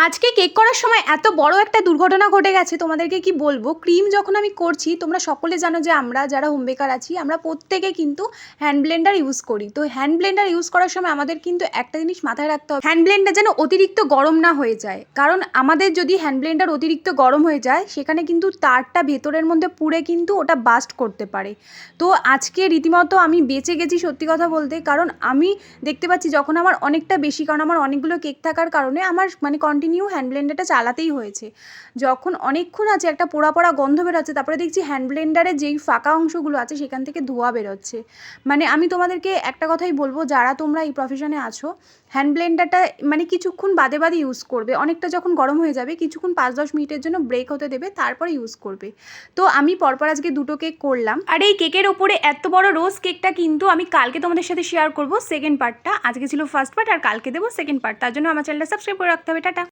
আজকে কেক করার সময় এত বড় একটা দুর্ঘটনা ঘটে গেছে, তোমাদেরকে কি বলবো। ক্রিম যখন আমি করছি, তোমরা সকলে জানো যে আমরা যারা হোম বেকার আছি, আমরা প্রত্যেকে কিন্তু হ্যান্ড ব্লেন্ডার ইউজ করি। তো হ্যান্ড ব্লেন্ডার ইউজ করার সময় আমাদের কিন্তু একটা জিনিস মাথায় রাখতে হবে, হ্যান্ড ব্লেন্ডার যেন অতিরিক্ত গরম না হয়ে যায়। কারণ আমাদের যদি হ্যান্ড ব্লেন্ডার অতিরিক্ত গরম হয়ে যায়, সেখানে কিন্তু তারটা ভেতরের মধ্যে পুড়ে কিন্তু ওটা বাস্ট করতে পারে। তো আজকে রীতিমতো আমি বেঁচে গেছি সত্যি কথা বলতে, কারণ আমি দেখতে পাচ্ছি যখন আমার অনেকটা বেশি, কারণ আমার অনেকগুলো কেক থাকার কারণে আমার মানে কন্টিনিউ হ্যান্ড ব্লেন্ডারটা চালাতেই হয়েছে। যখন অনেকক্ষণ আছে একটা পোড়া পোড়া গন্ধ বেরোচ্ছে, তারপরে দেখছি হ্যান্ড ব্লেন্ডারের যেই ফাঁকা অংশগুলো আছে সেখান থেকে ধোঁয়া বেরোচ্ছে। মানে আমি তোমাদেরকে একটা কথাই বলবো, যারা তোমরা এই প্রফেশনে আছো, হ্যান্ড ব্লেন্ডারটা মানে কিছুক্ষণ বাদে বাদে ইউজ করবে। অনেকটা যখন গরম হয়ে যাবে, কিছুক্ষণ 5-10 মিনিটের জন্য ব্রেক হতে দেবে, তারপরে ইউজ করবে। তো আমি পরপর আজকে 2টো কেক করলাম, আর এই কেকের ওপরে এত বড় রোজ কেকটা কিন্তু আমি কালকে তোমাদের সাথে শেয়ার করবো সেকেন্ড পার্টটা। আজকে ছিল ফার্স্ট পার্ট, আর কালকে দেবো সেকেন্ড পার্ট। তার জন্য আমার চ্যানেলটা সাবস্ক্রাইব করে রাখতে হবে। টাটা।